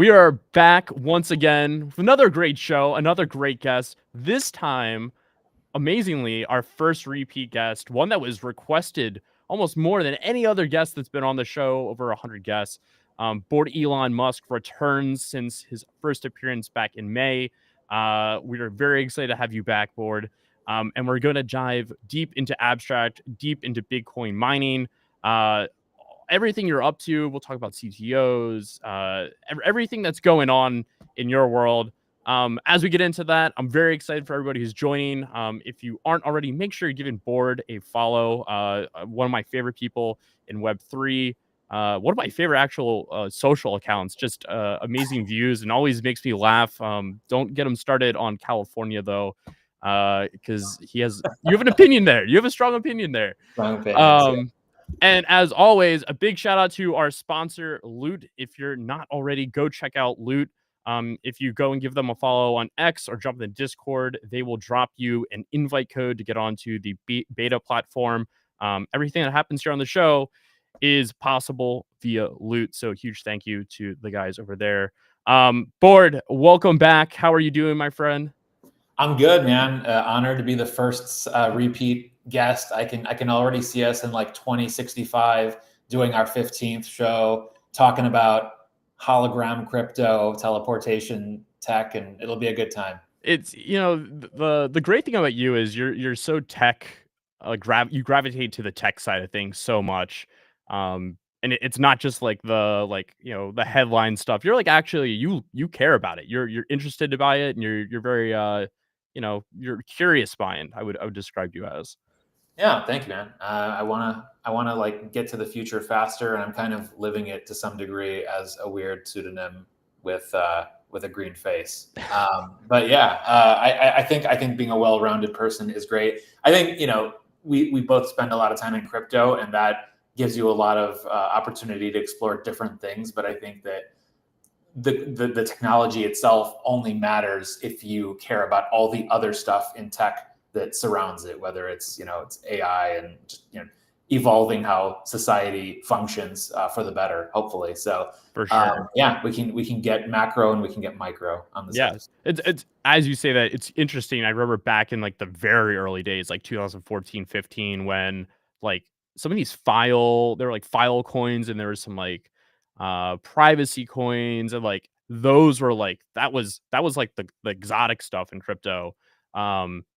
We are back once again with another great show, another great guest. This time, amazingly, our first repeat guest, one that was requested almost more than any other guest that's been on the show, over 100 guests. Board Elon Musk returns since his first appearance back in May. We are very excited to have you back, Board. And we're going to dive deep into abstract, deep into Bitcoin mining. Everything you're up to. We'll talk about CTOs, everything that's going on in your world. As we get into that, I'm very excited for everybody who's joining. If you aren't already, make sure you're giving Board a follow. One of my favorite people in Web3. One of my favorite actual social accounts. Just amazing views and always makes me laugh. Don't get him started on California though, because you have an opinion there. You have a strong opinion there. Strong opinions, yeah. And as always, a big shout out to our sponsor, Loot. If you're not already, go check out Loot. If you go and give them a follow on X or jump in the Discord, they will drop you an invite code to get onto the beta platform. Everything that happens here on the show is possible via Loot. So huge thank you to the guys over there. Board, welcome back. How are you doing, my friend? I'm good, man. Honored to be the first repeat guest. I can already see us in like 2065 doing our 15th show, talking about hologram crypto, teleportation tech, and it'll be a good time. It's the great thing about you is you're so tech, you gravitate to the tech side of things so much. And it's not just like the headline stuff. You're like actually you care about it. You're interested to buy it, and you're very you're curious buying. I would describe you as. Yeah, thank you, man. I wanna like get to the future faster, and I'm kind of living it to some degree as a weird pseudonym with a green face. But yeah, I think being a well-rounded person is great. I think we both spend a lot of time in crypto, and that gives you a lot of opportunity to explore different things. But I think that the technology itself only matters if you care about all the other stuff in tech that surrounds it, whether it's it's AI and just evolving how society functions for the better, hopefully. So for sure, yeah, we can get macro and we can get micro on this. Yeah, it's as you say that, it's interesting. I remember back in like the very early days, like 2014, 15, when like some of these there were like file coins, and there was some like privacy coins, and like those were like that was like the exotic stuff in crypto.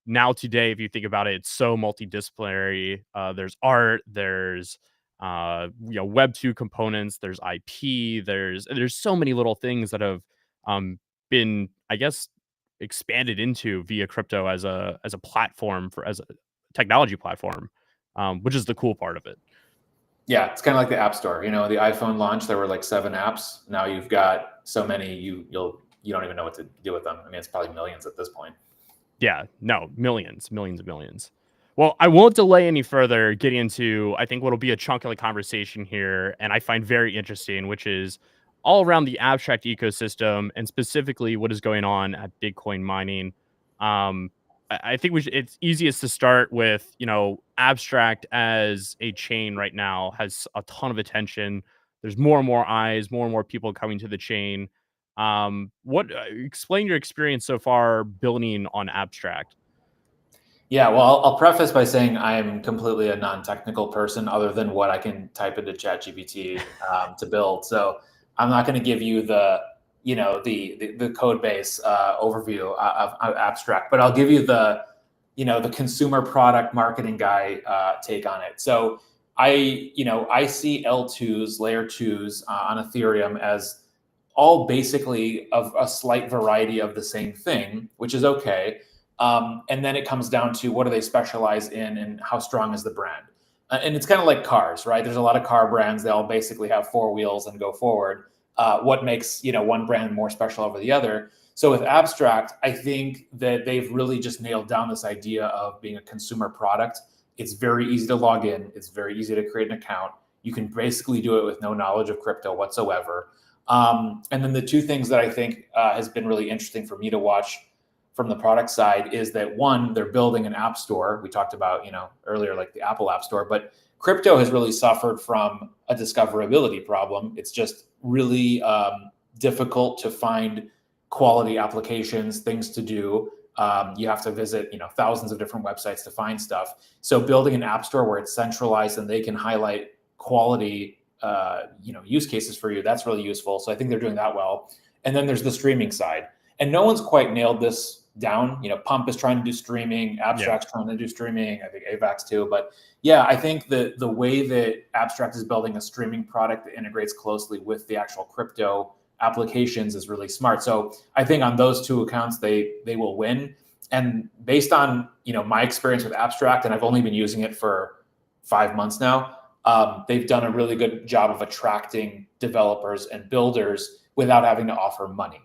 Now today, if you think about it, it's so multidisciplinary. There's art, there's Web 2 components, there's IP, there's so many little things that have been, I guess, expanded into via crypto as a platform, as a technology platform, which is the cool part of it. Yeah, it's kind of like the App Store. The iPhone launch, there were like 7 apps. Now you've got so many, you don't even know what to do with them. I mean, it's probably millions at this point. Yeah, no, millions and millions. Well, I won't delay any further getting into, I think, what'll be a chunk of the conversation here, and I find very interesting, which is all around the abstract ecosystem, and specifically what is going on at Bitcoin mining. I think it's easiest to start with, abstract as a chain right now has a ton of attention. There's more and more eyes, more and more people coming to the chain. Explain your experience so far building on abstract. Yeah, well, I'll preface by saying I am completely a non-technical person, other than what I can type into ChatGPT to build. So I'm not going to give you the code base overview of abstract, but I'll give you the consumer product marketing guy take on it. So I see L2s, layer 2s on Ethereum as all basically of a slight variety of the same thing, which is okay. And then it comes down to what do they specialize in and how strong is the brand. And it's kind of like cars, right? There's a lot of car brands. They all basically have 4 wheels and go forward. What makes one brand more special over the other? So with abstract, I think that they've really just nailed down this idea of being a consumer product. It's very easy to log in. It's very easy to create an account. You can basically do it with no knowledge of crypto whatsoever. And then the two things that I think has been really interesting for me to watch from the product side is that, one, they're building an app store. We talked about, earlier, like the Apple App Store, but crypto has really suffered from a discoverability problem. It's just really difficult to find quality applications, things to do. You have to visit, thousands of different websites to find stuff. So building an app store where it's centralized and they can highlight quality, use cases for you, that's really useful. So I think they're doing that well. And then there's the streaming side, and no one's quite nailed this down. Pump is trying to do streaming, Abstract's trying to do streaming. I think Avax too. But yeah, I think that the way that Abstract is building a streaming product that integrates closely with the actual crypto applications is really smart. So I think on those two accounts, they will win. And based on my experience with Abstract, and I've only been using it for 5 months now, they've done a really good job of attracting developers and builders without having to offer money.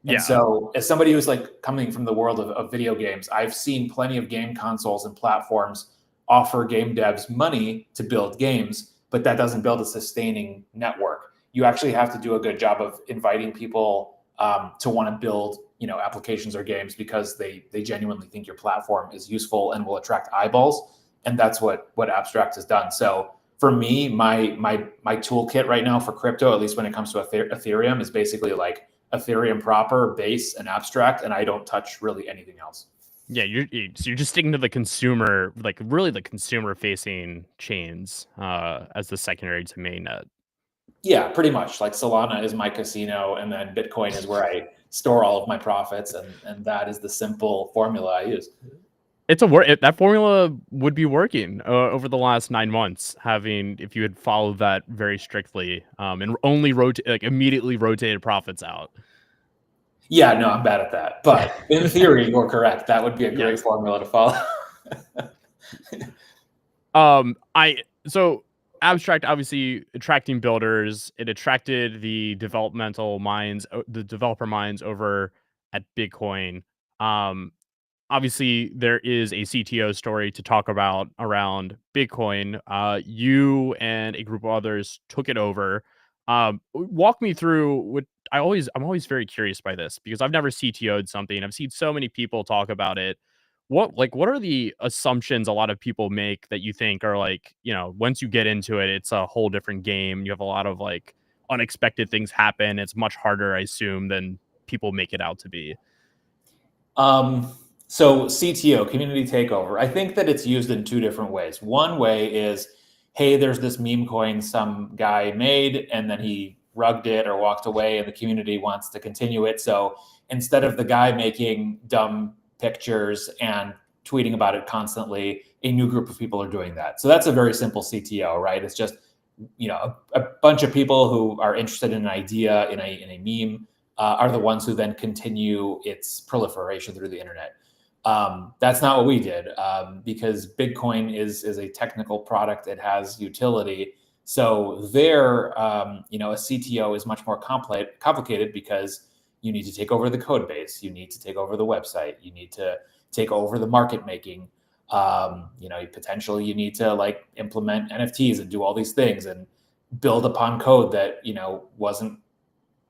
And so as somebody who's like coming from the world of video games, I've seen plenty of game consoles and platforms offer game devs money to build games, but that doesn't build a sustaining network. You actually have to do a good job of inviting people to want to build, applications or games because they genuinely think your platform is useful and will attract eyeballs. And that's what Abstract has done. So for me, my toolkit right now for crypto, at least when it comes to Ethereum, is basically like Ethereum proper, Base, and Abstract, and I don't touch really anything else. Yeah, you're just sticking to the consumer, like really the consumer facing chains as the secondary to mainnet. Yeah, pretty much. Like Solana is my casino, and then Bitcoin is where I store all of my profits, and that is the simple formula I use. It's that formula would be working over the last 9 months, if you had followed that very strictly, and only immediately rotated profits out. Yeah, no, I'm bad at that. But in theory, you're correct. That would be a great formula to follow. So Abstract obviously attracting builders. It attracted the developer minds over at Bitcoin. Obviously there is a CTO story to talk about around Bitcoin. You and a group of others took it over. Walk me through what I'm always very curious by this because I've never CTO'd something. I've seen so many people talk about it. What are the assumptions a lot of people make that you think are once you get into it, it's a whole different game. You have a lot of unexpected things happen. It's much harder, I assume, than people make it out to be. So CTO, community takeover, I think that it's used in two different ways. One way is, hey, there's this meme coin some guy made, and then he rugged it or walked away, and the community wants to continue it. So instead of the guy making dumb pictures and tweeting about it constantly, a new group of people are doing that. So that's a very simple CTO, right? It's just a bunch of people who are interested in an idea in a meme are the ones who then continue its proliferation through the internet. That's not what we did because Bitcoin is a technical product. It has utility. So there, a CTO is much more complicated because you need to take over the code base. You need to take over the website. You need to take over the market making. Potentially you need to implement NFTs and do all these things and build upon code that, wasn't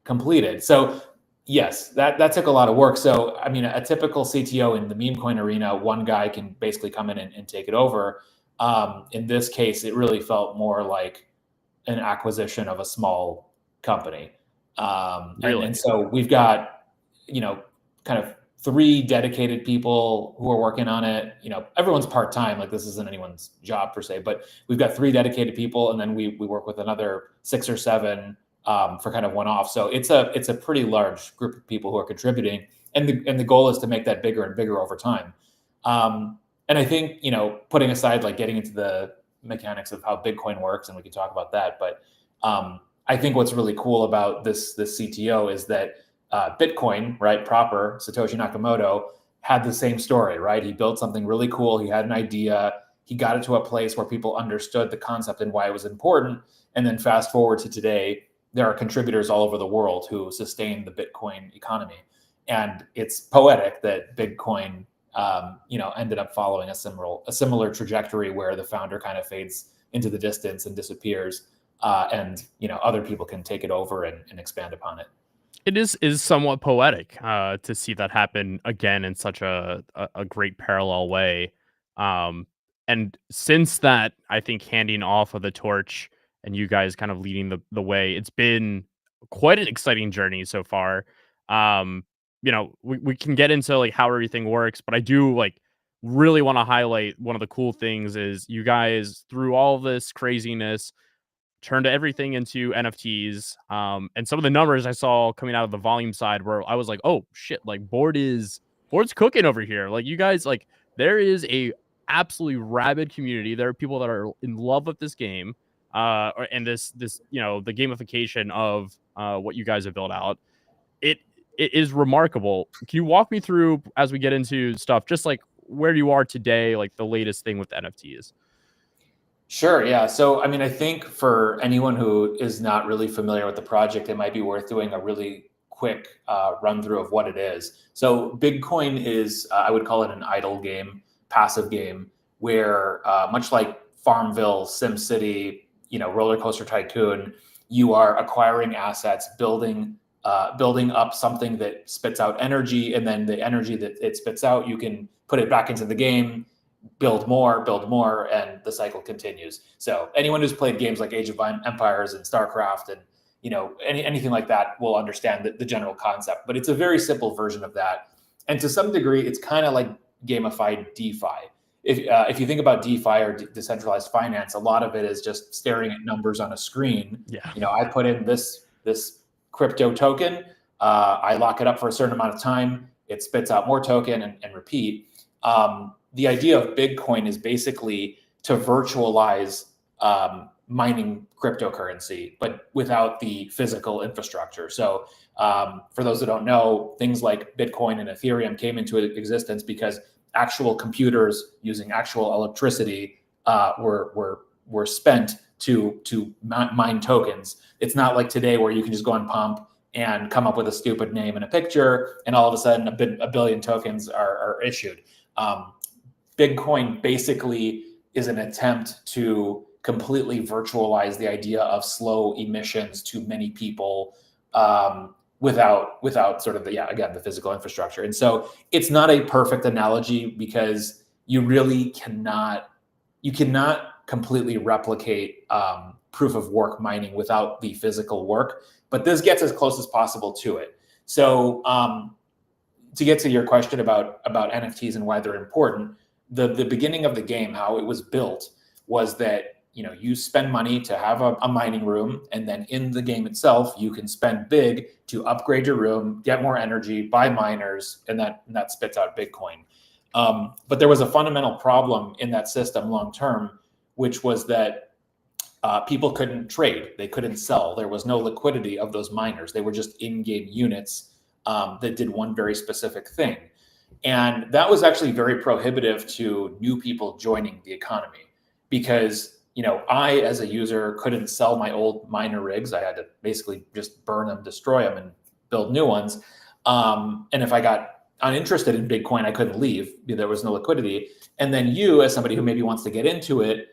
completed. So yes, that took a lot of work. So, I mean, a typical CTO in the meme coin arena, one guy can basically come in and take it over. In this case, it really felt more like an acquisition of a small company. And so we've got, kind of 3 dedicated people who are working on it. Everyone's part-time, this isn't anyone's job per se, but we've got 3 dedicated people. And then we work with another 6 or 7 for kind of one-off. So it's a pretty large group of people who are contributing. And the goal is to make that bigger and bigger over time. And I think, putting aside getting into the mechanics of how Bitcoin works, and we can talk about that. But I think what's really cool about this CTO is that Bitcoin, right, proper, Satoshi Nakamoto, had the same story, right? He built something really cool. He had an idea. He got it to a place where people understood the concept and why it was important. And then fast forward to today, there are contributors all over the world who sustain the Bitcoin economy. And it's poetic that Bitcoin, ended up following a similar trajectory where the founder kind of fades into the distance and disappears. And other people can take it over and expand upon it. It is somewhat poetic to see that happen again in such a great parallel way. And since that, I think handing off of the torch and you guys kind of leading the way, it's been quite an exciting journey so far. Um, we can get into like how everything works, but I do like really want to highlight one of the cool things is you guys through all this craziness turned everything into NFTs. And some of the numbers I saw coming out of the volume side where I was like, oh shit, like board's cooking over here. Like you guys, like there is a absolutely rabid community. There are people that are in love with this game. And this, the gamification of what you guys have built out. It it is remarkable. Can you walk me through as we get into stuff, just like where you are today, like the latest thing with NFTs? Sure. Yeah. So, I mean, I think for anyone who is not really familiar with the project, it might be worth doing a really quick run through of what it is. So, Bitcoin is, I would call it an idle game, passive game, where much like Farmville, SimCity, Roller Coaster Tycoon, you are acquiring assets, building up something that spits out energy, and then the energy that it spits out, you can put it back into the game, build more, and the cycle continues. So anyone who's played games like Age of Empires and StarCraft and anything like that will understand the general concept. But it's a very simple version of that, and to some degree, it's kind of like gamified DeFi. If you think about DeFi or decentralized finance, a lot of it is just staring at numbers on a screen. Yeah. I put in this crypto token, I lock it up for a certain amount of time, it spits out more token and repeat. The idea of Bitcoin is basically to virtualize mining cryptocurrency, but without the physical infrastructure. So for those that don't know, things like Bitcoin and Ethereum came into existence because actual computers using actual electricity were spent to mine tokens. It's not like today where you can just go on Pump and come up with a stupid name and a picture, and all of a sudden a billion tokens are issued. Bitcoin basically is an attempt to completely virtualize the idea of slow emissions to many people without sort of the physical infrastructure. And so it's not a perfect analogy because you cannot completely replicate proof of work mining without the physical work, but this gets as close as possible to it. So to get to your question about NFTs and why they're important, the beginning of the game, how it was built, was that you spend money to have a mining room, and then in the game itself, you can spend big to upgrade your room, get more energy, buy miners, and that spits out Bitcoin. But there was a fundamental problem in that system long term, which was that people couldn't trade, they couldn't sell. There was no liquidity of those miners. They were just in-game units that did one very specific thing. And that was actually very prohibitive to new people joining the economy because, I, as a user, couldn't sell my old miner rigs. I had to basically just burn them, destroy them, and build new ones. And if I got uninterested in Bitcoin, I couldn't leave. There was no liquidity. And then you, as somebody who maybe wants to get into it,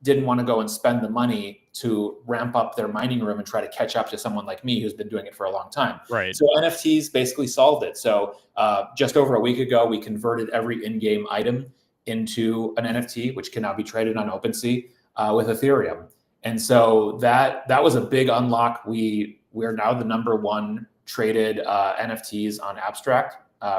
didn't want to go and spend the money to ramp up their mining room and try to catch up to someone like me who's been doing it for a long time. Right. So NFTs basically solved it. So just over a week ago, we converted every in-game item into an NFT, which can now be traded on OpenSea with Ethereum. And so that was a big unlock. We're now the #1 traded NFTs on Abstract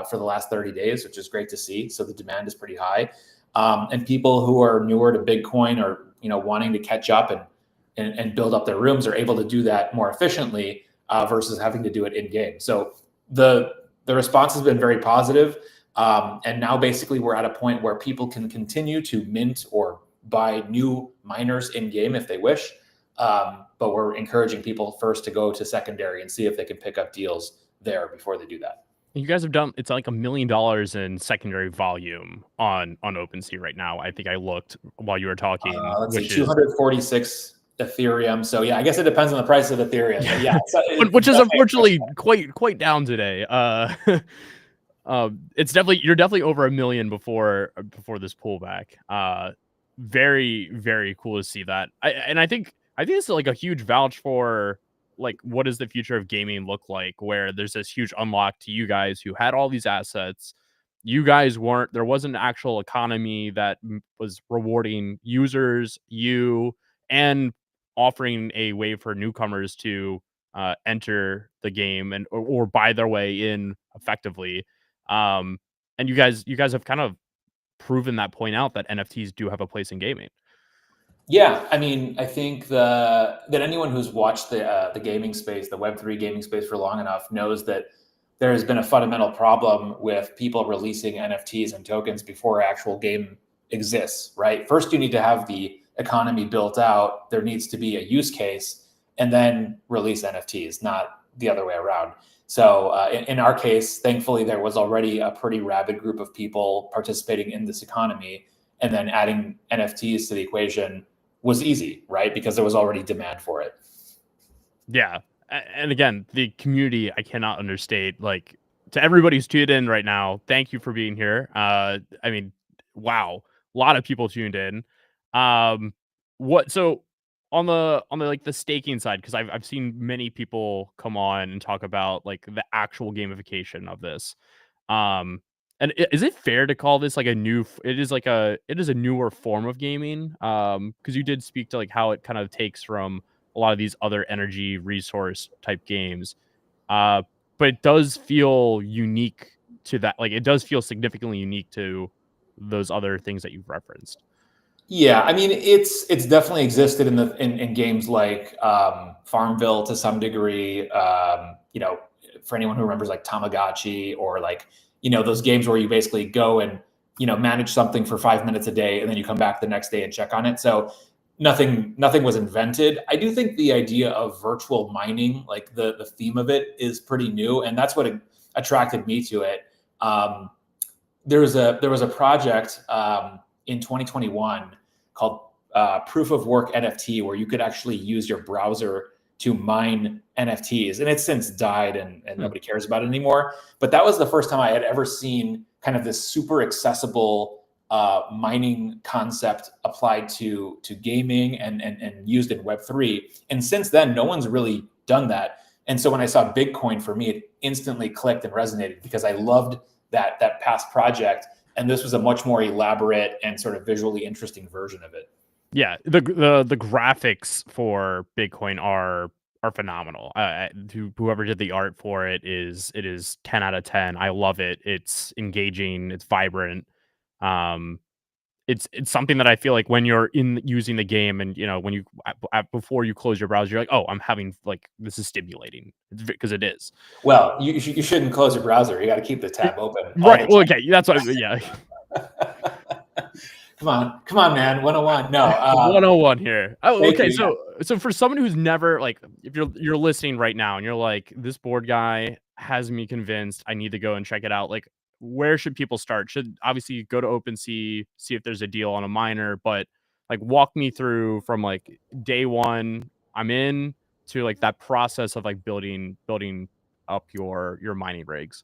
for the last 30 days, which is great to see. So the demand is pretty high. And people who are newer to Bitcoin or wanting to catch up and build up their rooms are able to do that more efficiently versus having to do it in game. So the response has been very positive. And now basically we're at a point where people can continue to mint or buy new miners in game if they wish. But we're encouraging people first to go to secondary and see if they can pick up deals there before they do that. You guys have done, it's like $1 million in secondary volume on OpenSea right now. I think I looked while you were talking. Let's see, 246 Ethereum. So yeah, I guess it depends on the price of Ethereum. But yeah, which is unfortunately quite down today. It's you're definitely over 1 million before this pullback. Very, very cool to see that. I think this is like a huge vouch for like what does the future of gaming look like, where there's this huge unlock to you guys who had all these assets. You guys there wasn't an actual economy that was rewarding users, and offering a way for newcomers to enter the game and or buy their way in effectively. And you guys have kind of proven that point out that NFTs do have a place in gaming. Yeah, I mean, I think that anyone who's watched the gaming space, the Web3 gaming space for long enough, knows that there has been a fundamental problem with people releasing NFTs and tokens before actual game exists. Right? First, you need to have the economy built out. There needs to be a use case, and then release NFTs, not the other way around. So in our case, thankfully, there was already a pretty rabid group of people participating in this economy, and then adding NFTs to the equation was easy, right? Because there was already demand for it. Yeah. And again, the community, I cannot understate. Like, to everybody who's tuned in right now, thank you for being here. I mean, wow, a lot of people tuned in. What so on the like the staking side, because I've seen many people come on and talk about like the actual gamification of this. Um, and is it fair to call this like a new? It is like it is a newer form of gaming. Because you did speak to like how it kind of takes from a lot of these other energy resource type games. But it does feel unique to that. Like it does feel significantly unique to those other things that you've referenced. Yeah, I mean, it's definitely existed in games like Farmville to some degree. For anyone who remembers like Tamagotchi, or like those games where you basically go and manage something for 5 minutes a day, and then you come back the next day and check on it. So nothing was invented. I do think the idea of virtual mining, like the theme of it, is pretty new, and that's what attracted me to it. There was a project in 2021 called Proof of Work NFT, where you could actually use your browser to mine NFTs, and it's since died and nobody cares about it anymore. But that was the first time I had ever seen kind of this super accessible mining concept applied to gaming and used in Web3. And since then, no one's really done that. And so when I saw Bitcoin, for me, it instantly clicked and resonated, because I loved that past project, and this was a much more elaborate and sort of visually interesting version of it. Yeah, the graphics for Bitcoin are phenomenal. Whoever did the art for it is 10 out of 10. I love it. It's engaging. It's vibrant. Um, it's something that I feel like when you're in using the game, and when you before you close your browser, you're like, oh, I'm having like, this is stimulating, because it is. Well, you shouldn't close your browser. You got to keep the tab open. Right. Well, okay. That's what. Yeah. Come on, man. 101. No. 101 here. Oh, okay. You, So for someone who's never, like, if you're listening right now and you're like, this board guy has me convinced, I need to go and check it out. Like, where should people start? Should obviously go to OpenSea, see if there's a deal on a miner, but like walk me through from like day one, I'm in, to like that process of like building up your mining rigs.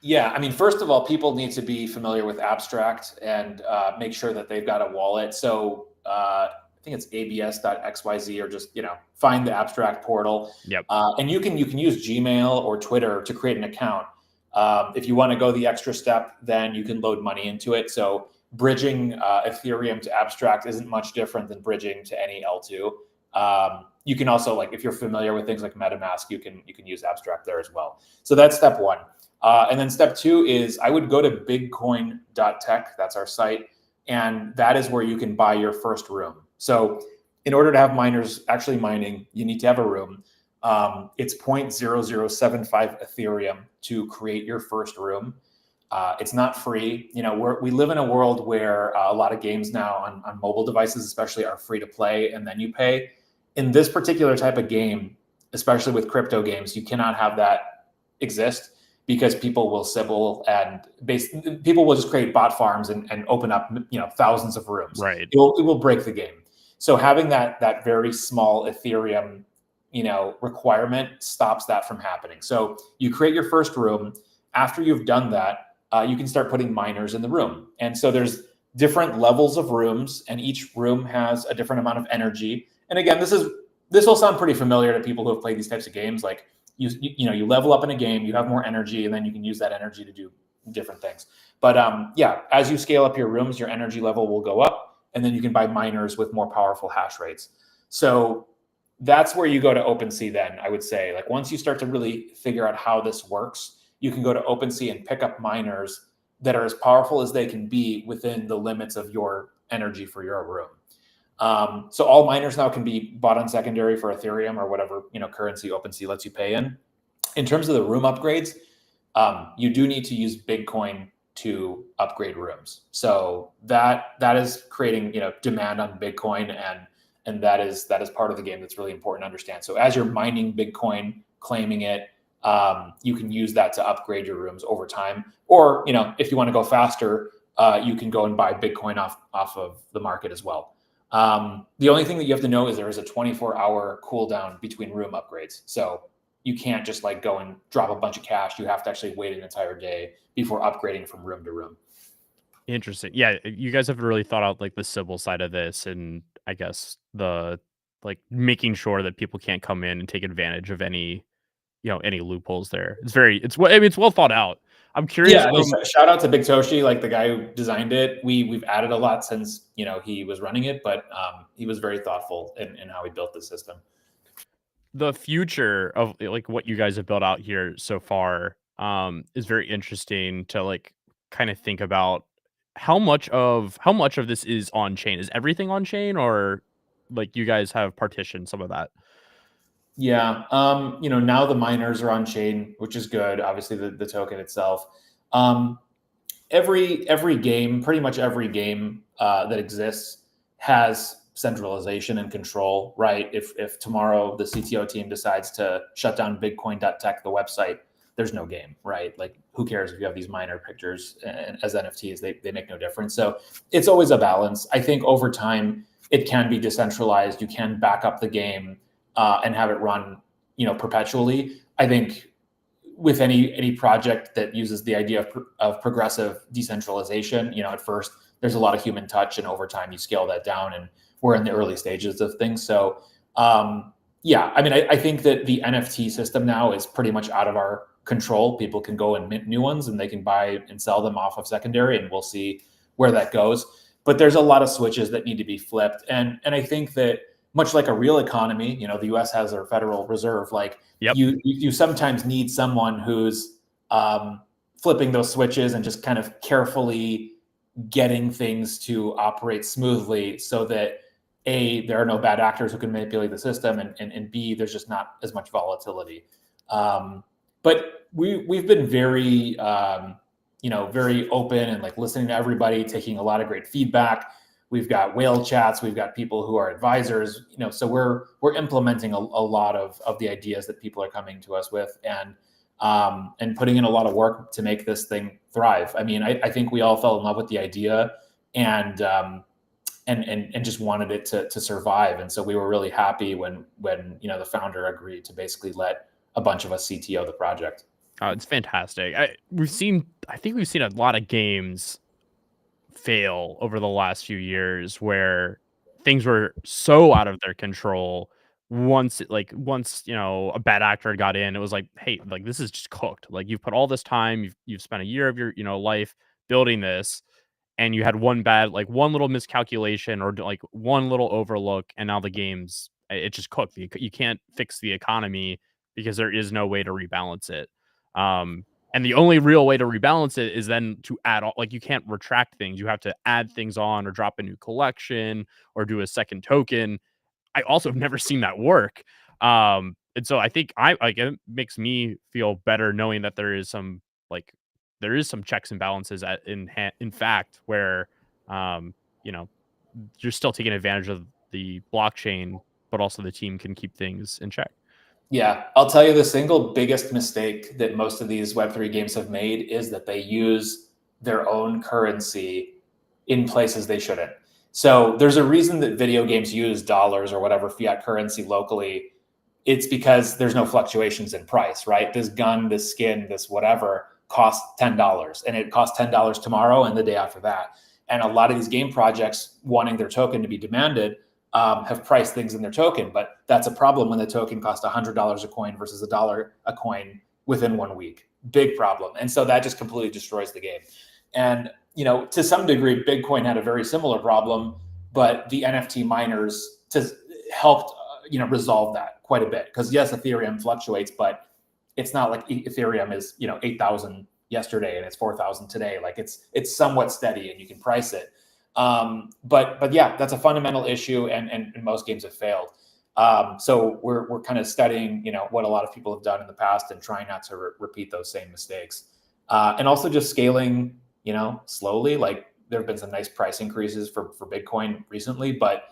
Yeah, I mean, first of all, people need to be familiar with Abstract and make sure that they've got a wallet. So I think it's abs.xyz, or just find the Abstract portal. Yep. And you can use Gmail or Twitter to create an account. If you want to go the extra step, then you can load money into it. So bridging Ethereum to Abstract isn't much different than bridging to any L2. You can also, like, if you're familiar with things like MetaMask, you can use Abstract there as well. So that's step one. And then step two is, I would go to bigcoin.tech. That's our site. And that is where you can buy your first room. So in order to have miners actually mining, you need to have a room. It's 0.0075 Ethereum to create your first room. It's not free. We live in a world where a lot of games now on mobile devices, especially, are free to play, and then you pay. In this particular type of game, especially with crypto games, you cannot have that exist, because people will Sybil, and people will just create bot farms and open up thousands of rooms. Right. It will break the game. So having that very small Ethereum requirement stops that from happening. So you create your first room. After you've done that, you can start putting miners in the room. And so there's different levels of rooms, and each room has a different amount of energy. And again, this will sound pretty familiar to people who have played these types of games. Like, you level up in a game, you have more energy, and then you can use that energy to do different things. But as you scale up your rooms, your energy level will go up, and then you can buy miners with more powerful hash rates. So that's where you go to OpenSea then, I would say. Like once you start to really figure out how this works, you can go to OpenSea and pick up miners that are as powerful as they can be within the limits of your energy for your room. So all miners now can be bought on secondary for Ethereum or whatever, currency OpenSea lets you pay in. In terms of the room upgrades, you do need to use Bitcoin to upgrade rooms. So that is creating, demand on Bitcoin, and that is part of the game that's really important to understand. So as you're mining Bitcoin, claiming it, you can use that to upgrade your rooms over time. Or, if you want to go faster, you can go and buy Bitcoin off of the market as well. The only thing that you have to know is there is a 24-hour cooldown between room upgrades. So you can't just like go and drop a bunch of cash. You have to actually wait an entire day before upgrading from room to room. Interesting. Yeah, you guys have really thought out like the civil side of this, and I guess the like making sure that people can't come in and take advantage of any any loopholes there. It's well thought out. I'm curious. Yeah, shout out to Big Toshi, like the guy who designed it. We've added a lot since he was running it, but he was very thoughtful in how he built the system. The future of like what you guys have built out here so far is very interesting to like kind of think about how much of this is on chain. Is everything on chain, or like you guys have partitioned some of that? Yeah. Now the miners are on chain, which is good. Obviously the token itself. Every game, pretty much every game that exists has centralization and control, right? If tomorrow the CTO team decides to shut down Bitcoin.tech, the website, there's no game, right? Like who cares if you have these miner pictures as NFTs, they make no difference. So it's always a balance. I think over time it can be decentralized. You can back up the game and have it run, perpetually. I think with any project that uses the idea of progressive decentralization, at first there's a lot of human touch, and over time you scale that down, and we're in the early stages of things. So yeah, I mean, I think that the NFT system now is pretty much out of our control. People can go and mint new ones, and they can buy and sell them off of secondary, and we'll see where that goes. But there's a lot of switches that need to be flipped. And I think that much like a real economy, the US has their Federal Reserve, like Yep. you sometimes need someone who's flipping those switches and just kind of carefully getting things to operate smoothly so that A, there are no bad actors who can manipulate the system, and B, there's just not as much volatility. But we've been very, very open and like listening to everybody, taking a lot of great feedback. We've got whale chats. We've got people who are advisors, so we're implementing a lot of the ideas that people are coming to us with, and putting in a lot of work to make this thing thrive. I mean, I think we all fell in love with the idea and just wanted it to survive. And so we were really happy when the founder agreed to basically let a bunch of us CTO the project. It's fantastic. I think we've seen a lot of games fail over the last few years where things were so out of their control. Once a bad actor got in, it was like, hey, like this is just cooked. Like you've put all this time, you've spent a year of your life building this, and you had one little miscalculation or like one little overlook, and now the game's it just cooked. You can't fix the economy because there is no way to rebalance it. And the only real way to rebalance it is then to add like you can't retract things. You have to add things on or drop a new collection or do a second token. I also have never seen that work. And so I think it makes me feel better knowing that there is some checks and balances in fact where you're still taking advantage of the blockchain, but also the team can keep things in check. Yeah, I'll tell you the single biggest mistake that most of these Web3 games have made is that they use their own currency in places they shouldn't. So there's a reason that video games use dollars or whatever fiat currency locally. It's because there's no fluctuations in price, right? This gun, this skin, this whatever costs $10, and it costs $10 tomorrow and the day after that. And a lot of these game projects wanting their token to be demanded have priced things in their token, but that's a problem when the token costs $100 a coin versus $1 a coin within 1 week. Big problem. And so that just completely destroys the game. And, to some degree, Bitcoin had a very similar problem, but the NFT miners helped, resolve that quite a bit. Because yes, Ethereum fluctuates, but it's not like Ethereum is 8,000 yesterday and it's 4,000 today. Like it's somewhat steady and you can price it. But yeah, that's a fundamental issue, and most games have failed. So we're kind of studying, what a lot of people have done in the past and trying not to repeat those same mistakes. And also just scaling, slowly. Like there have been some nice price increases for Bitcoin recently, but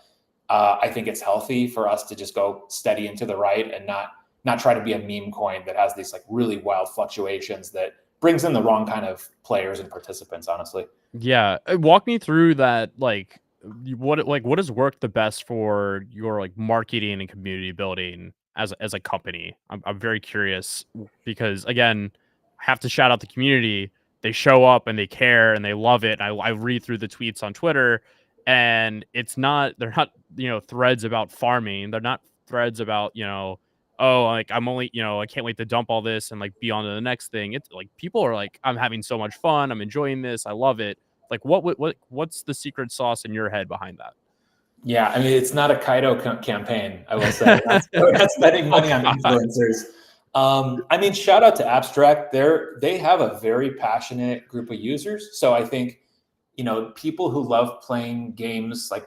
I think it's healthy for us to just go steady and to the right and not try to be a meme coin that has these like really wild fluctuations that brings in the wrong kind of players and participants, honestly. Yeah, walk me through that. Like, what has worked the best for your like marketing and community building as a company? I'm very curious because again, I have to shout out the community. They show up and they care and they love it. I read through the tweets on Twitter, and they're not threads about farming. They're not threads about oh, like I'm only, I can't wait to dump all this and like be on to the next thing. It's like people are like, I'm having so much fun. I'm enjoying this. I love it. Like what's the secret sauce in your head behind that? Yeah, I mean, it's not a Kaido campaign, I will say. We're not spending money on influencers. I mean, shout out to Abstract. They have a very passionate group of users. So I think, people who love playing games like,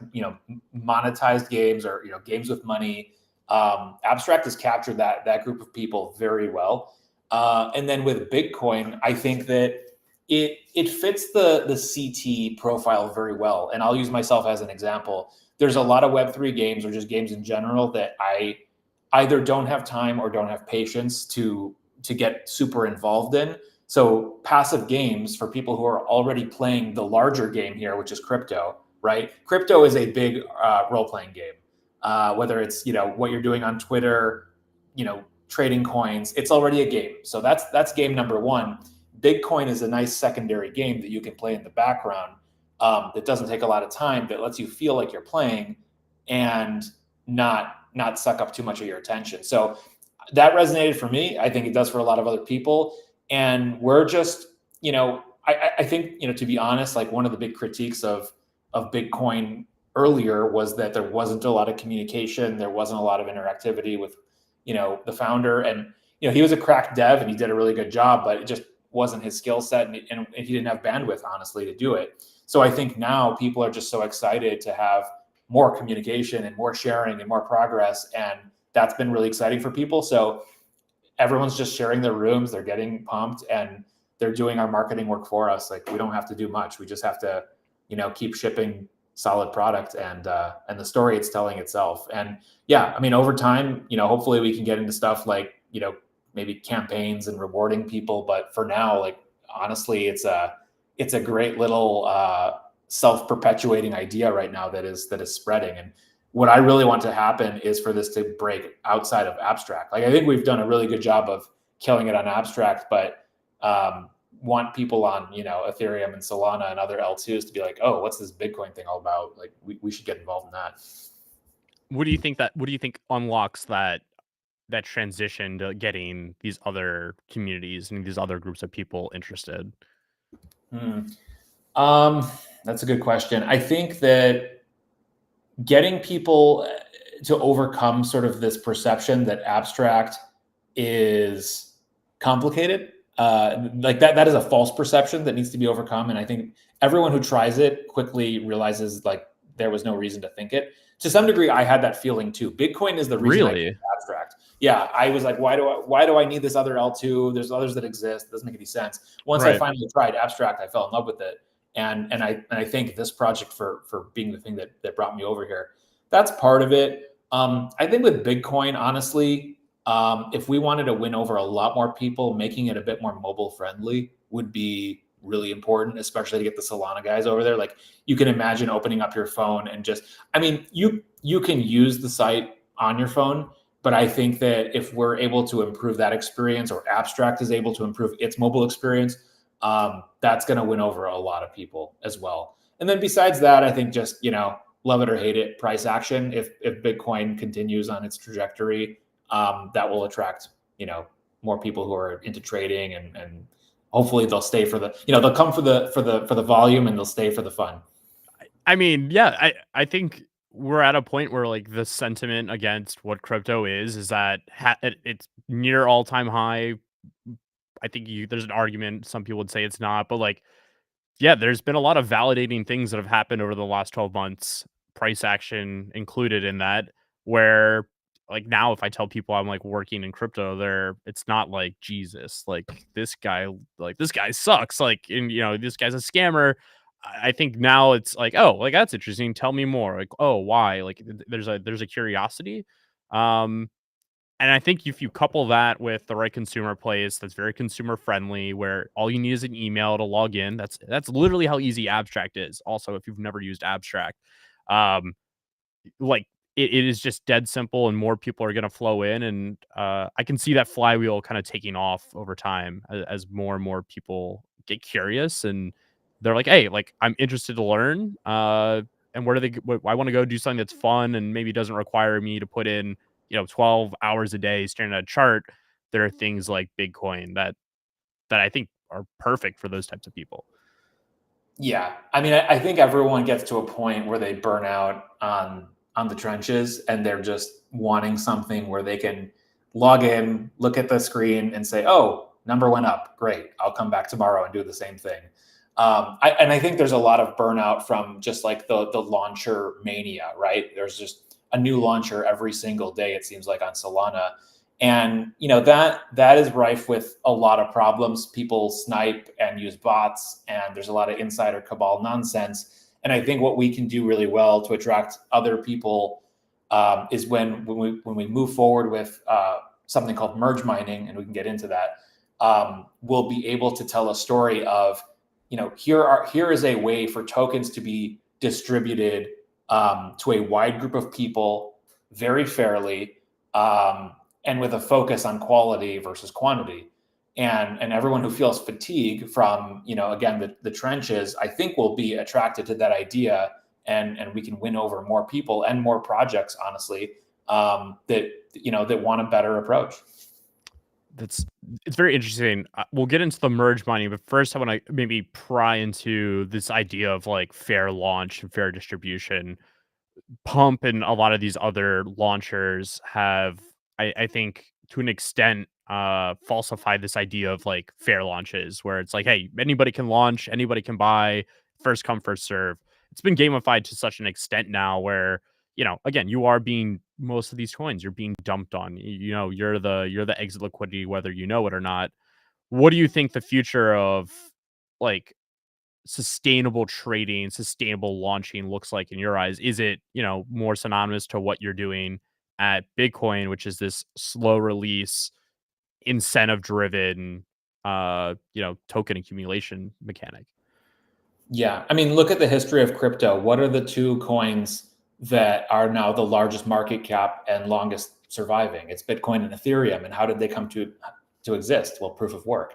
monetized games or, games with money, Abstract has captured that group of people very well. And then with Bitcoin, I think that it fits the CT profile very well. And I'll use myself as an example. There's a lot of Web3 games or just games in general that I either don't have time or don't have patience to get super involved in. So passive games for people who are already playing the larger game here, which is crypto, right? Crypto is a big role-playing game. Whether it's, what you're doing on Twitter, trading coins, it's already a game. So that's game number one. Bitcoin is a nice secondary game that you can play in the background that doesn't take a lot of time, that lets you feel like you're playing and not suck up too much of your attention. So that resonated for me. I think it does for a lot of other people. And we're just, I think, to be honest, like one of the big critiques of Bitcoin earlier was that there wasn't a lot of communication. There wasn't a lot of interactivity with, the founder. And, he was a crack dev and he did a really good job, but it just wasn't his skill set. And he didn't have bandwidth, honestly, to do it. So I think now people are just so excited to have more communication and more sharing and more progress. And that's been really exciting for people. So everyone's just sharing their rooms. They're getting pumped and they're doing our marketing work for us. Like we don't have to do much. We just have to, keep shipping solid product and the story it's telling itself. And yeah, I mean, over time, hopefully we can get into stuff like, maybe campaigns and rewarding people. But for now, like, honestly, it's a great little self-perpetuating idea right now that is spreading. And what I really want to happen is for this to break outside of Abstract. Like I think we've done a really good job of killing it on Abstract, but want people on, Ethereum and Solana and other L2s to be like, oh, what's this Bitcoin thing all about? Like we should get involved in that. What do you think unlocks that transition to getting these other communities and these other groups of people interested? That's a good question. I think that getting people to overcome sort of this perception that Abstract is complicated, like that is a false perception that needs to be overcome. And I think everyone who tries it quickly realizes like there was no reason to think it. To some degree, I had that feeling too. Bitcoin is the reason I did Abstract. Yeah, I was like, why do I need this other L2? There's others that exist. It doesn't make any sense. Once I finally tried Abstract, I fell in love with it. And I think this project for being the thing that brought me over here, that's part of it. I think with Bitcoin, honestly, if we wanted to win over a lot more people, making it a bit more mobile friendly would be really important, especially to get the Solana guys over there. Like you can imagine opening up your phone and just, I mean, you can use the site on your phone, but I think that if we're able to improve that experience, or Abstract is able to improve its mobile experience, that's going to win over a lot of people as well. And then besides that, I think just, love it or hate it, price action. If Bitcoin continues on its trajectory, that will attract, more people who are into trading, and hopefully they'll stay for the, they'll come for the volume and they'll stay for the fun. I mean, yeah, I think we're at a point where like the sentiment against what crypto is that it's near all-time high. I think there's an argument. Some people would say it's not, but like, yeah, there's been a lot of validating things that have happened over the last 12 months, price action included in that, where like now if I tell people I'm like working in crypto, it's not like Jesus, like this guy sucks, like, and this guy's a scammer. I think now it's like, oh, like that's interesting. Tell me more. Like, oh, why? Like there's a curiosity. Um and I think if you couple that with the right consumer place that's very consumer friendly, where all you need is an email to log in. That's literally how easy Abstract is. Also, if you've never used Abstract, um, like it is just dead simple, and more people are going to flow in, and I can see that flywheel kind of taking off over time as more and more people get curious and they're like, hey, like I'm interested to learn. And where do I want to go do something that's fun and maybe doesn't require me to put in 12 hours a day staring at a chart. There are things like Bitcoin that I think are perfect for those types of people. Yeah, I mean, I think everyone gets to a point where they burn out on the trenches, and they're just wanting something where they can log in, look at the screen, and say, "Oh, number went up. Great. I'll come back tomorrow and do the same thing." I think there's a lot of burnout from just like the launcher mania, right? There's just a new launcher every single day, it seems like, on Solana. And that is rife with a lot of problems. People snipe and use bots, and there's a lot of insider cabal nonsense. And I think what we can do really well to attract other people is when we move forward with something called merge mining, and we can get into that. We'll be able to tell a story of, here is a way for tokens to be distributed to a wide group of people very fairly. And with a focus on quality versus quantity. And everyone who feels fatigue from, again, the trenches, I think will be attracted to that idea, and we can win over more people and more projects, honestly, that want a better approach. It's very interesting. We'll get into the merge mining, but first I want to maybe pry into this idea of like fair launch and fair distribution. Pump and a lot of these other launchers have, I think, to an extent, falsified this idea of like fair launches, where it's like, hey, anybody can launch, anybody can buy, first come, first serve. It's been gamified to such an extent now where, again, you are being most of these coins, you're being dumped on. You're the exit liquidity, whether you know it or not. What do you think the future of like sustainable trading, sustainable launching looks like in your eyes? Is it, more synonymous to what you're doing at Bitcoin, which is this slow release, incentive driven, token accumulation mechanic? Yeah. I mean, look at the history of crypto. What are the two coins that are now the largest market cap and longest surviving? It's Bitcoin and Ethereum. And how did they come to exist? Well, proof of work.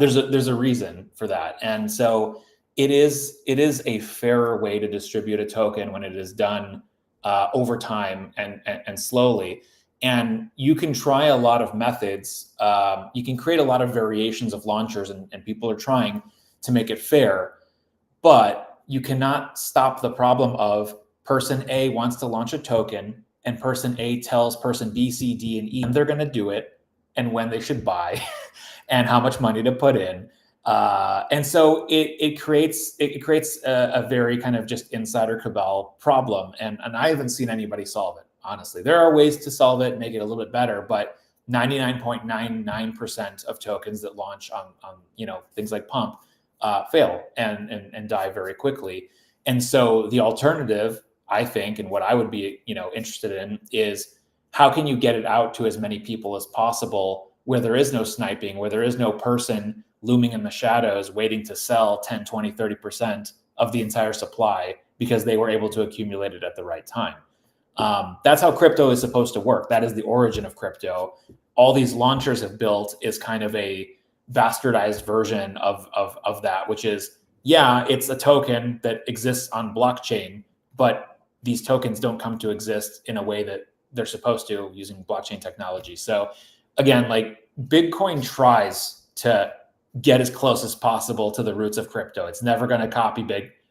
There's a reason for that. And so it is a fairer way to distribute a token when it is done over time and slowly. And you can try a lot of methods. You can create a lot of variations of launchers, and people are trying to make it fair. But you cannot stop the problem of person A wants to launch a token, and person A tells person B, C, D, and E they're going to do it, and when they should buy, and how much money to put in. And so it creates a very kind of just insider cabal problem. And I haven't seen anybody solve it, honestly. There are ways to solve it, make it a little bit better, but 99.99% of tokens that launch on things like Pump fail and die very quickly. And so the alternative, I think, and what I would be interested in, is how can you get it out to as many people as possible, where there is no sniping, where there is no person looming in the shadows waiting to sell 10, 20, 30% of the entire supply because they were able to accumulate it at the right time. That's how crypto is supposed to work. That is the origin of crypto. All these launchers have built is kind of a bastardized version of that, which is, yeah, it's a token that exists on blockchain, but these tokens don't come to exist in a way that they're supposed to using blockchain technology. So again, like, Bitcoin tries to get as close as possible to the roots of crypto. It's never going to copy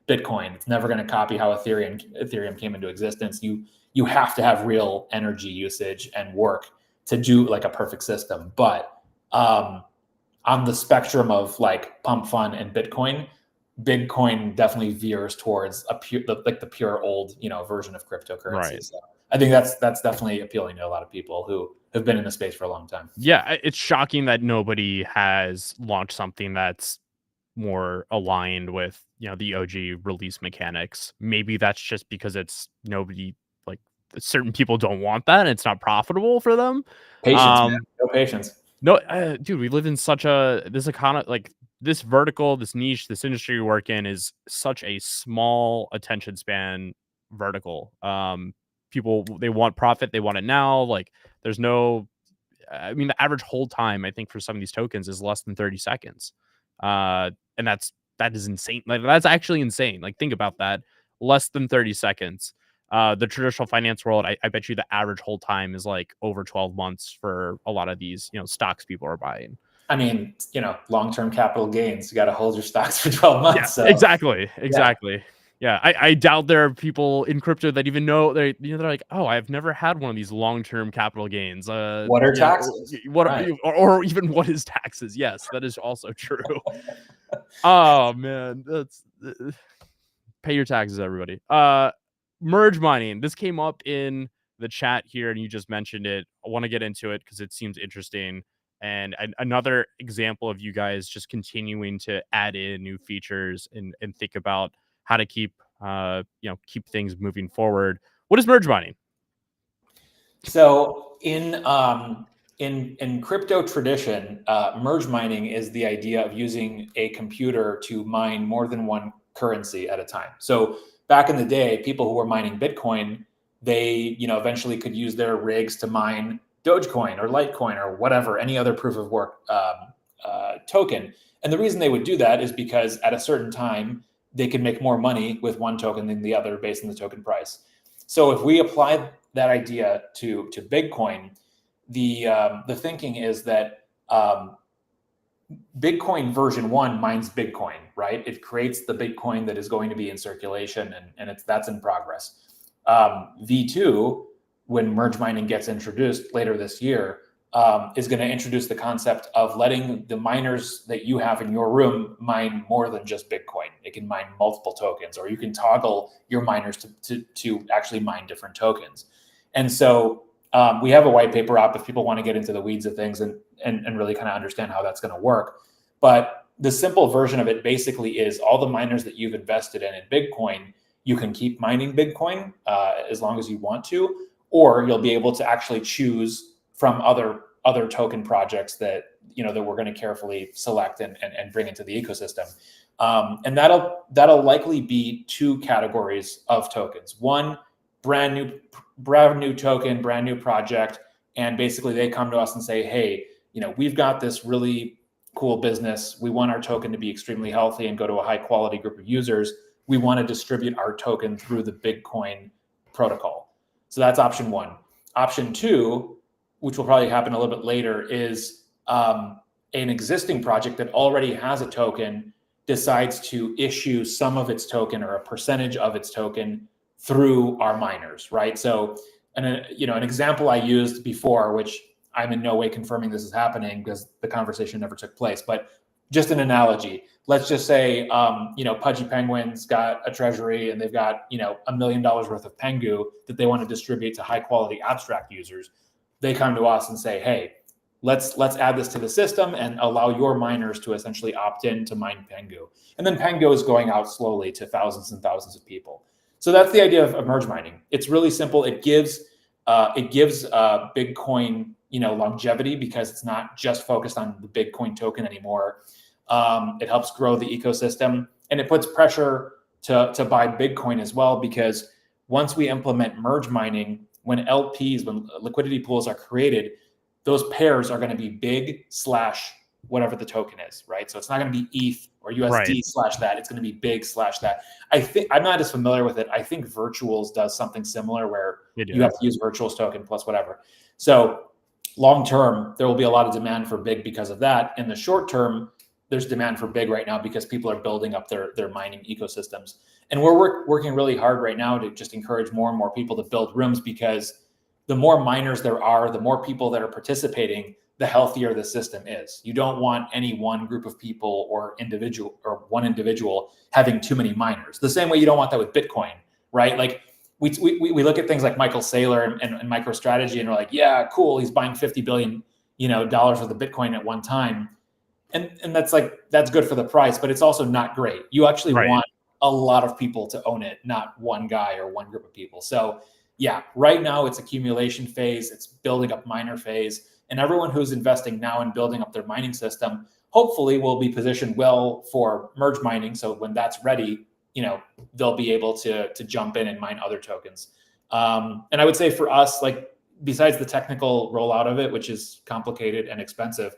Bitcoin. It's never going to copy how Ethereum came into existence. You have to have real energy usage and work to do like a perfect system. But on the spectrum of like pump fun and Bitcoin definitely veers towards the pure old, version of cryptocurrency. Right. So I think that's definitely appealing to a lot of people who have been in the space for a long time. Yeah, it's shocking that nobody has launched something that's more aligned with, the OG release mechanics. Maybe that's just because it's nobody, like, certain people don't want that and it's not profitable for them. Patience, man. No patience. No, dude, we live in such this economy, like this vertical, this niche, this industry we work in is such a small attention span vertical. People, they want profit, they want it now. Like, there's no, I mean, the average hold time, I think, for some of these tokens is less than 30 seconds. And that is insane. Like, that's actually insane. Like, think about that. Less than 30 seconds. The traditional finance world, I bet you the average hold time is like over 12 months for a lot of these, stocks people are buying. I mean, long-term capital gains. You got to hold your stocks for 12 months. Yeah, so. Exactly. Yeah, I doubt there are people in crypto that even know they're like, oh, I've never had one of these long-term capital gains. What are taxes? Or even what is taxes? Yes, that is also true. Oh man, that's pay your taxes, everybody. Merge mining. This came up in the chat here, and you just mentioned it. I want to get into it because it seems interesting. And another example of you guys just continuing to add in new features and think about how to keep keep things moving forward. What is merge mining? So in crypto tradition, merge mining is the idea of using a computer to mine more than one currency at a time. So back in the day, people who were mining Bitcoin, they eventually could use their rigs to mine Dogecoin or Litecoin or whatever, any other proof of work token. And the reason they would do that is because at a certain time, they could make more money with one token than the other based on the token price. So if we apply that idea to Bitcoin, the thinking is that Bitcoin version 1 mines Bitcoin, right? It creates the Bitcoin that is going to be in circulation, and that's in progress. V2, when merge mining gets introduced later this year, is going to introduce the concept of letting the miners that you have in your room mine more than just Bitcoin. It can mine multiple tokens, or you can toggle your miners to actually mine different tokens. And so we have a white paper up if people want to get into the weeds of things and really kind of understand how that's going to work. But the simple version of it basically is all the miners that you've invested in Bitcoin, you can keep mining Bitcoin as long as you want to, or you'll be able to actually choose from other token projects that that we're going to carefully select and bring into the ecosystem. And that'll likely be two categories of tokens. One, brand new token, brand new project, and basically they come to us and say, hey, we've got this really cool business. We want our token to be extremely healthy and go to a high quality group of users. We want to distribute our token through the Bitcoin protocol. So that's option one. Option two, which will probably happen a little bit later, is an existing project that already has a token decides to issue some of its token or a percentage of its token through our miners, right? So, an example I used before, which I'm in no way confirming this is happening because the conversation never took place, but just an analogy. Let's just say, Pudgy Penguin's got a treasury and they've got, $1 million worth of Pengu that they want to distribute to high quality abstract users. They come to us and say, hey, let's add this to the system and allow your miners to essentially opt in to mine Pengu. And then Pengu is going out slowly to thousands and thousands of people. So that's the idea of merge mining. It's really simple. It gives Bitcoin, longevity because it's not just focused on the Bitcoin token anymore. It helps grow the ecosystem, and it puts pressure to buy Bitcoin as well, because once we implement merge mining, when liquidity pools are created, those pairs are going to be big / whatever the token is, right? So it's not going to be ETH or USD / that. It's going to be big / that. I think I'm not as familiar with it. I think Virtuals does something similar where you have to use Virtuals token plus whatever. So long term, there will be a lot of demand for big because of that. In the short term, there's demand for big right now because people are building up their mining ecosystems. And we're working really hard right now to just encourage more and more people to build rooms, because the more miners there are, the more people that are participating, the healthier the system is. You don't want any one group of people or one individual having too many miners. The same way you don't want that with Bitcoin, right? Like we look at things like Michael Saylor and MicroStrategy, and we're like, yeah, cool, he's buying $50 billion, dollars worth of Bitcoin at one time. And that's good for the price, but it's also not great. You actually want a lot of people to own it, not one guy or one group of people. So yeah, right now it's accumulation phase, it's building up miner phase, and everyone who's investing now in building up their mining system hopefully will be positioned well for merge mining. So when that's ready, they'll be able to jump in and mine other tokens. And I would say for us, like besides the technical rollout of it, which is complicated and expensive,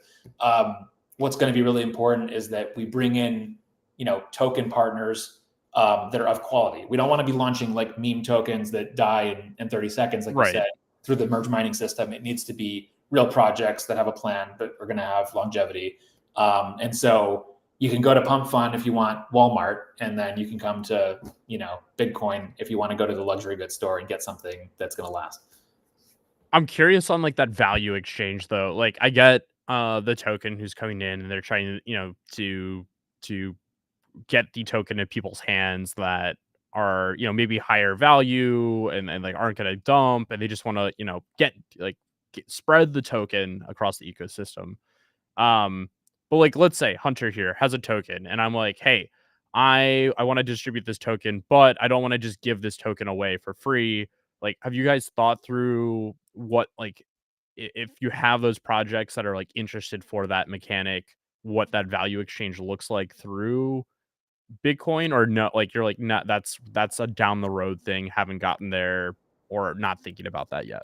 what's going to be really important is that we bring in, token partners that are of quality. We don't want to be launching like meme tokens that die in 30 seconds, like you said, through the merge mining system. It needs to be real projects that have a plan, that are going to have longevity. And so you can go to Pump Fund if you want Walmart, and then you can come to, Bitcoin if you want to go to the luxury goods store and get something that's going to last. I'm curious on like that value exchange though. Like I get the token who's coming in and they're trying to, to get the token in people's hands that are, maybe higher value and like aren't going to dump, and they just want to, spread the token across the ecosystem. But like, let's say Hunter here has a token and I'm like, hey, I want to distribute this token, but I don't want to just give this token away for free. Like, have you guys thought through what, like, if you have those projects that are like interested for that mechanic, what that value exchange looks like through Bitcoin? Or no, like you're like, not, that's a down the road thing, haven't gotten there or not thinking about that yet?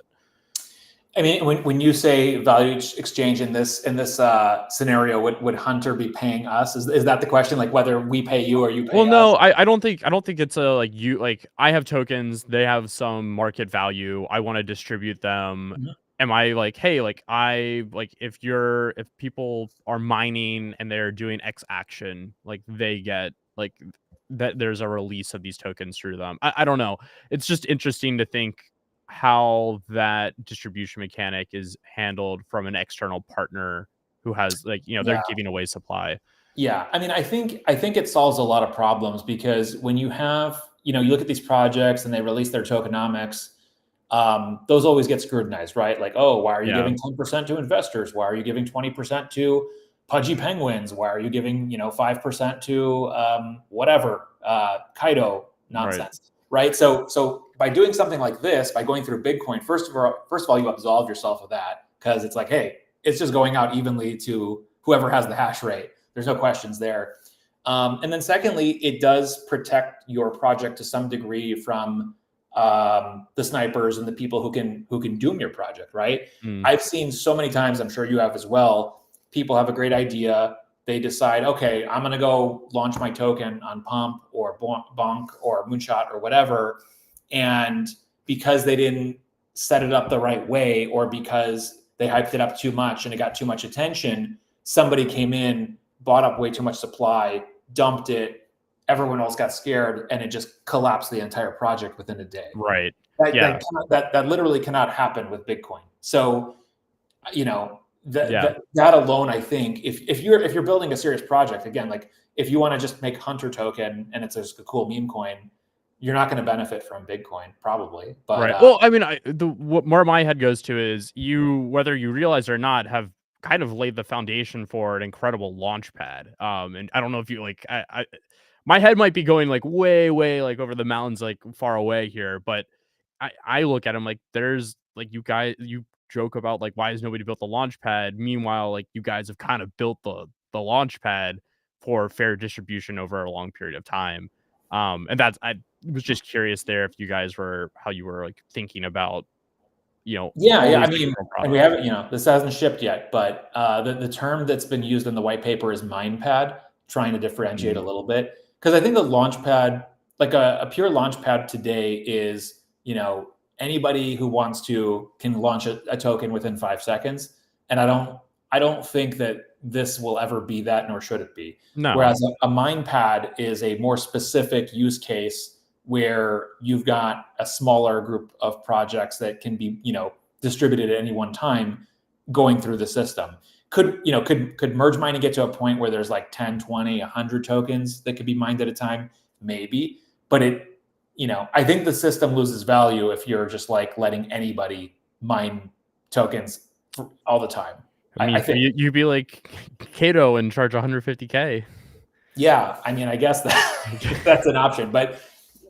I mean, when you say value exchange in this scenario, would Hunter be paying us? Is that the question? Like whether we pay you or you pay Well, no, us? I don't think it's a like you like I have tokens, they have some market value. I want to distribute them. Mhm. Am I like, hey, like if people are mining and they're doing X action, like they get like that there's a release of these tokens through them. I don't know. It's just interesting to think how that distribution mechanic is handled from an external partner who has like, they're giving away supply. Yeah, I mean, I think it solves a lot of problems, because when you have, you look at these projects and they release their tokenomics, those always get scrutinized, right? Like, oh, why are you giving 10% to investors? Why are you giving 20% to pudgy penguins? Why are you giving 5% to whatever Kaido nonsense, right? So by doing something like this, by going through Bitcoin, first of all, you absolve yourself of that, because it's like, hey, it's just going out evenly to whoever has the hash rate. There's no questions there. And then secondly, it does protect your project to some degree from the snipers and the people who can doom your project, right? I've seen so many times, I'm sure you have as well, people have a great idea. They decide, okay, I'm going to go launch my token on Pump or Bonk or Moonshot or whatever. And because they didn't set it up the right way, or because they hyped it up too much and it got too much attention, somebody came in, bought up way too much supply, dumped it, everyone else got scared, and it just collapsed the entire project within a day. Right. That literally cannot happen with Bitcoin. So, that alone, I think, if you're building a serious project, again, like if you want to just make Hunter token and it's just a cool meme coin, you're not going to benefit from Bitcoin probably. But right. Well, I mean, what more my head goes to is whether you realize or not, have kind of laid the foundation for an incredible launch pad. And I don't know if you like, my head might be going like way, like over the mountains, like far away here, but I look at them like there's like you joke about like, why has nobody built the launch pad? Meanwhile, like you guys have kind of built the launch pad for fair distribution over a long period of time. And I was just curious there if you guys how you were like thinking about, I mean, and we haven't, this hasn't shipped yet, but the term that's been used in the white paper is Minepad, trying to differentiate a little bit. Because I think the launchpad, like a pure launchpad today is, anybody who wants to can launch a token within 5 seconds. And I don't think that this will ever be that, nor should it be. No. Whereas a mine pad is a more specific use case where you've got a smaller group of projects that can be, distributed at any one time going through the system. Could merge mining get to a point where there's like 10, 20, 100 tokens that could be mined at a time? Maybe. But I think the system loses value if you're just like letting anybody mine tokens all the time. I mean, I think you'd be like Cato and charge 150K. Yeah, I mean, I guess that's an option, but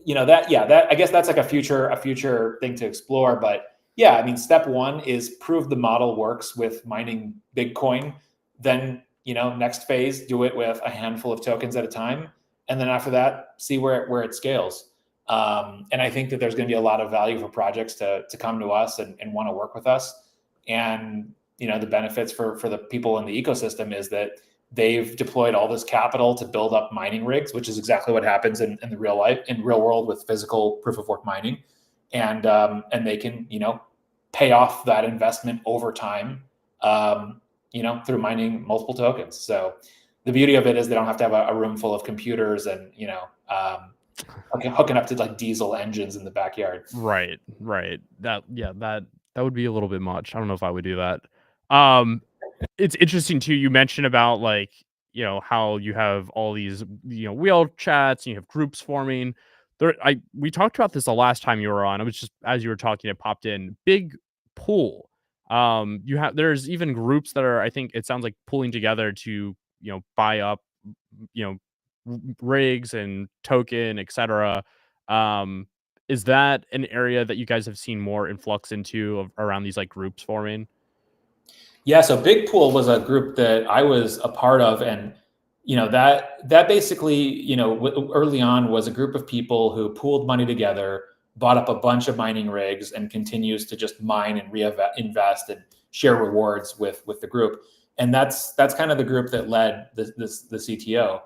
that I guess that's like a future thing to explore. But yeah, I mean, step one is prove the model works with mining Bitcoin. Then next phase, do it with a handful of tokens at a time, and then after that, see where it scales. And I think that there's going to be a lot of value for projects to come to us and want to work with us. And the benefits for the people in the ecosystem is that they've deployed all this capital to build up mining rigs, which is exactly what happens in the real world with physical proof of work mining, and they can pay off that investment over time, through mining multiple tokens. So the beauty of it is they don't have to have a room full of computers and hooking up to like diesel engines in the backyard. Right. That would be a little bit much. I don't know if I would do that. It's interesting too. You mentioned about like, how you have all these, wheel chats and you have groups forming. We talked about this the last time you were on. It was just as you were talking, it popped in. Big pool. There's even groups that are, I think it sounds like, pulling together to, buy up, rigs and token, etc. Is that an area that you guys have seen more influx into around these like groups forming? Yeah, so Big Pool was a group that I was a part of, and that basically early on was a group of people who pooled money together, bought up a bunch of mining rigs, and continues to just mine and reinvest and share rewards with the group. And that's kind of the group that led the CTO.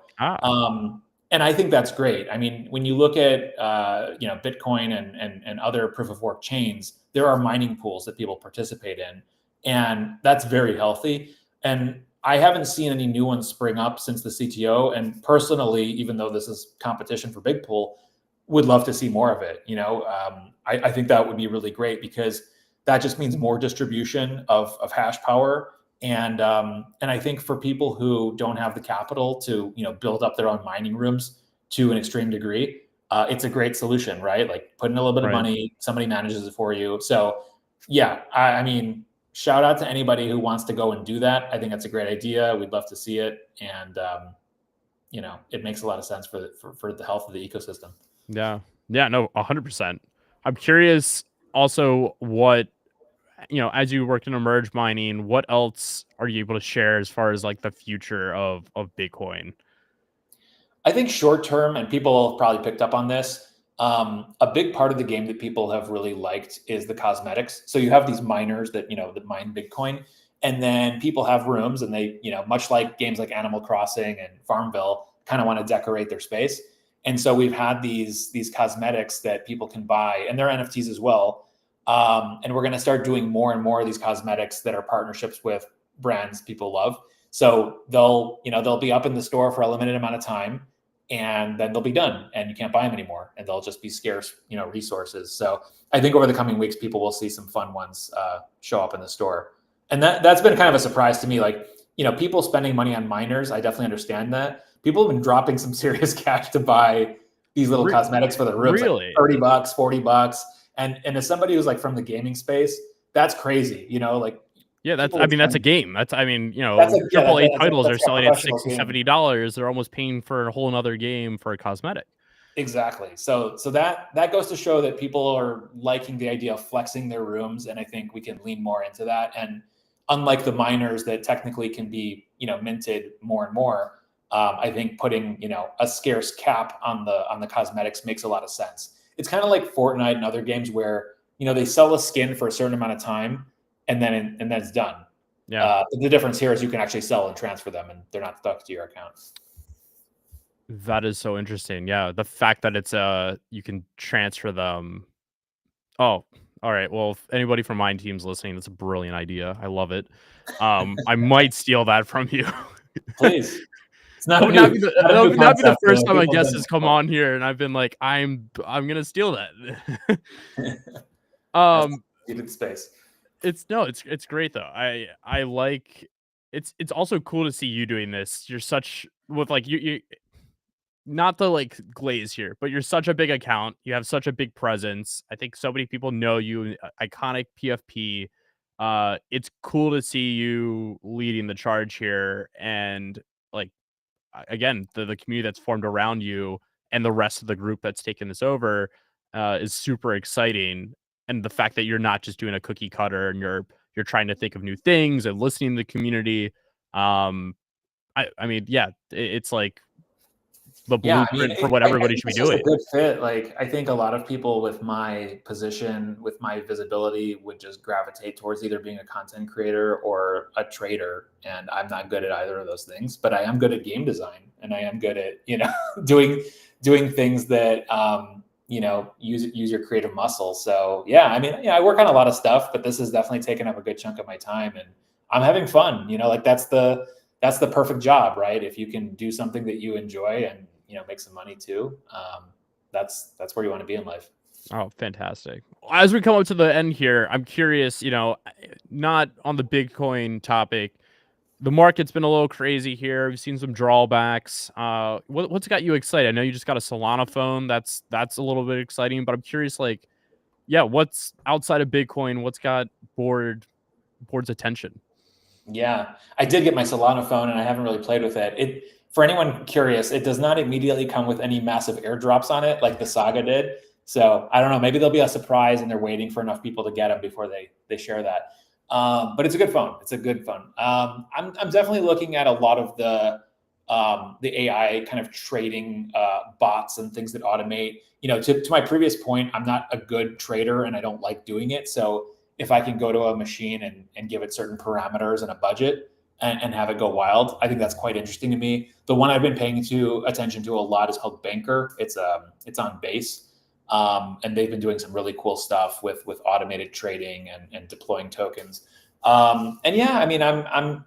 And I think that's great. I mean, when you look at Bitcoin and other proof of work chains, there are mining pools that people participate in. And that's very healthy. And I haven't seen any new ones spring up since the CTO. And personally, even though this is competition for Big Pool, would love to see more of it. I think that would be really great because that just means more distribution of hash power. And I think for people who don't have the capital to build up their own mining rooms to an extreme degree, it's a great solution, right? Like put in a little bit of money, somebody manages it for you. So yeah, I mean, shout out to anybody who wants to go and do that. I think that's a great idea. We'd love to see it. And, it makes a lot of sense for the health of the ecosystem. Yeah. No, 100%. I'm curious also what, as you worked in Emerge mining, what else are you able to share as far as like the future of Bitcoin? I think short term, and people have probably picked up on this, a big part of the game that people have really liked is the cosmetics. So you have these miners that mine Bitcoin, and then people have rooms, and they much like games like Animal Crossing and Farmville, kind of want to decorate their space. And so we've had these cosmetics that people can buy, and they're NFTs as well. And we're going to start doing more and more of these cosmetics that are partnerships with brands people love. So they'll be up in the store for a limited amount of time, and then they'll be done and you can't buy them anymore, and they'll just be scarce, resources. So I think over the coming weeks, people will see some fun ones show up in the store. And that's been kind of a surprise to me. Like, people spending money on miners, I definitely understand that. People have been dropping some serious cash to buy these little cosmetics for their rooms, really? like $30, $40. And as somebody who's like from the gaming space, that's crazy, Yeah, that's a game. That's AAA titles are selling at $60-$70. They're almost paying for a whole another game for a cosmetic. Exactly. So that goes to show that people are liking the idea of flexing their rooms, and I think we can lean more into that. And unlike the miners that technically can be minted more and more, I think putting a scarce cap on the cosmetics makes a lot of sense. It's kind of like Fortnite and other games where they sell a skin for a certain amount of time, and then it's done. Yeah. The difference here is you can actually sell and transfer them, and they're not stuck to your account. That is so interesting. Yeah, the fact that it's you can transfer them. Oh, All right. Well, if anybody from Mind Team's listening, that's a brilliant idea. I love it. I might steal that from you. Please. It's not That a would new, not be the not a new the concept. first time a People have guest done has it come before. on here and I've been like, I'm gonna steal that. That's um, needed space. it's great though. I like it's also cool to see you doing this. You're such with like you not the like glaze here, but you're such a big account. You have such a big presence. I think so many people know you. Iconic PFP. It's cool to see you leading the charge here, and like again, the community that's formed around you and the rest of the group that's taken this over is super exciting. And the fact that you're not just doing a cookie cutter and you're trying to think of new things and listening to the community. I mean, yeah, it's like the Yeah, I mean, blueprint for what I everybody think should be it's just a doing. good fit. Like, I think a lot of people with my position, with my visibility, would just gravitate towards either being a content creator or a trader. And I'm not good at either of those things, but I am good at game design, and I am good at doing things that use your creative muscle. So yeah, I mean, yeah, I work on a lot of stuff, but this has definitely taken up a good chunk of my time, and I'm having fun. Like that's the perfect job, right? If you can do something that you enjoy and make some money too, that's where you want to be in life. Oh, fantastic. As we come up to the end here, I'm curious, not on the Bitcoin topic. The market's been a little crazy here. We've seen some drawbacks. What's got you excited? I know you just got a Solana phone. That's a little bit exciting, but I'm curious, like, yeah, what's outside of Bitcoin? What's got board's attention? Yeah, I did get my Solana phone, and I haven't really played with it. For anyone curious, it does not immediately come with any massive airdrops on it like the Saga did. So I don't know. Maybe there'll be a surprise, and they're waiting for enough people to get them before they share that. But it's a good phone. It's a good phone. I'm definitely looking at a lot of the AI kind of trading bots and things that automate. To my previous point, I'm not a good trader, and I don't like doing it. So if I can go to a machine and give it certain parameters and a budget and have it go wild, I think that's quite interesting to me. The one I've been paying attention to a lot is called Banker. It's on Base, and they've been doing some really cool stuff with automated trading and deploying tokens. And yeah, I mean, I'm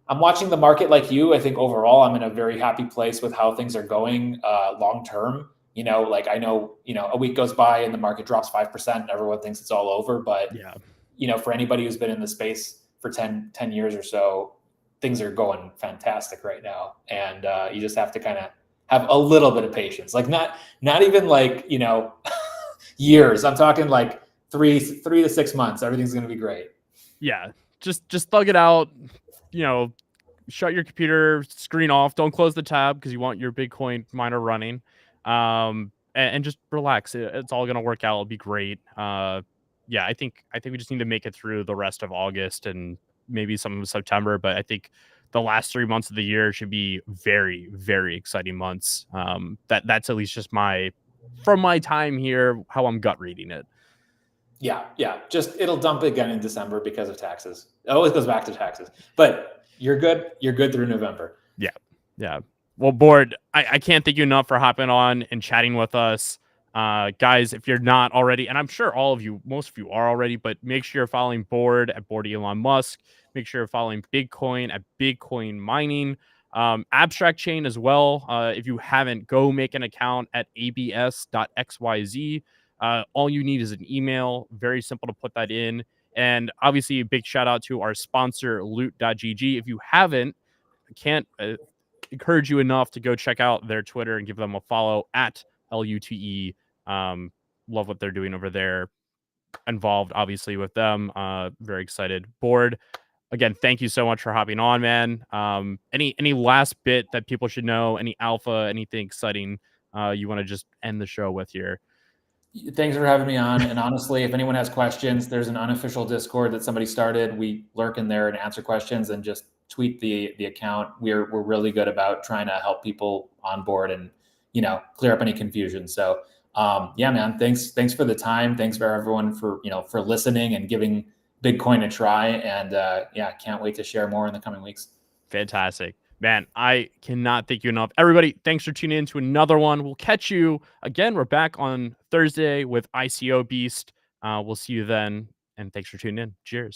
watching the market like you. I think overall, I'm in a very happy place with how things are going long term. Like I know, a week goes by and the market drops 5% and everyone thinks it's all over. But Yeah. for anybody who's been in the space for 10 years or so, things are going fantastic right now. And you just have to kind of have a little bit of patience. Like not even like, years. I'm talking like 3 to 6 months. Everything's going to be great. Yeah. Just thug it out, shut your computer screen off. Don't close the tab because you want your Bitcoin miner running. And just relax. It's all gonna work out. It'll be great. Yeah, I think we just need to make it through the rest of August and maybe some of September. But I think the last 3 months of the year should be very, very exciting months. That's at least just from my time here, how I'm gut reading it. Yeah. Just it'll dump again in December because of taxes. It always goes back to taxes. But you're good. You're good through November. Yeah. Well, Board, I can't thank you enough for hopping on and chatting with us. Guys, if you're not already, and I'm sure most of you are already, but make sure you're following Board at Board Elon Musk. Make sure you're following Bitcoin at Bitcoin Mining. Abstract Chain as well. If you haven't, go make an account at abs.xyz. All you need is an email. Very simple to put that in. And obviously, a big shout out to our sponsor, loot.gg. If you haven't, can't encourage you enough to go check out their Twitter and give them a follow at LUTE. Love what they're doing over there. Involved, obviously, with them. Very excited. Board, again, thank you so much for hopping on, man. Any last bit that people should know? Any alpha? Anything exciting you want to just end the show with here? Thanks for having me on. And honestly, if anyone has questions, there's an unofficial Discord that somebody started. We lurk in there and answer questions, and just tweet the account. We're really good about trying to help people on board and clear up any confusion. So yeah, man, thanks for the time. Thanks for everyone for listening and giving Bitcoin a try. And yeah, can't wait to share more in the coming weeks. Fantastic. Man, I cannot thank you enough. Everybody, thanks for tuning in to another one. We'll catch you again. We're back on Thursday with ICO Beast. We'll see you then, and thanks for tuning in. Cheers.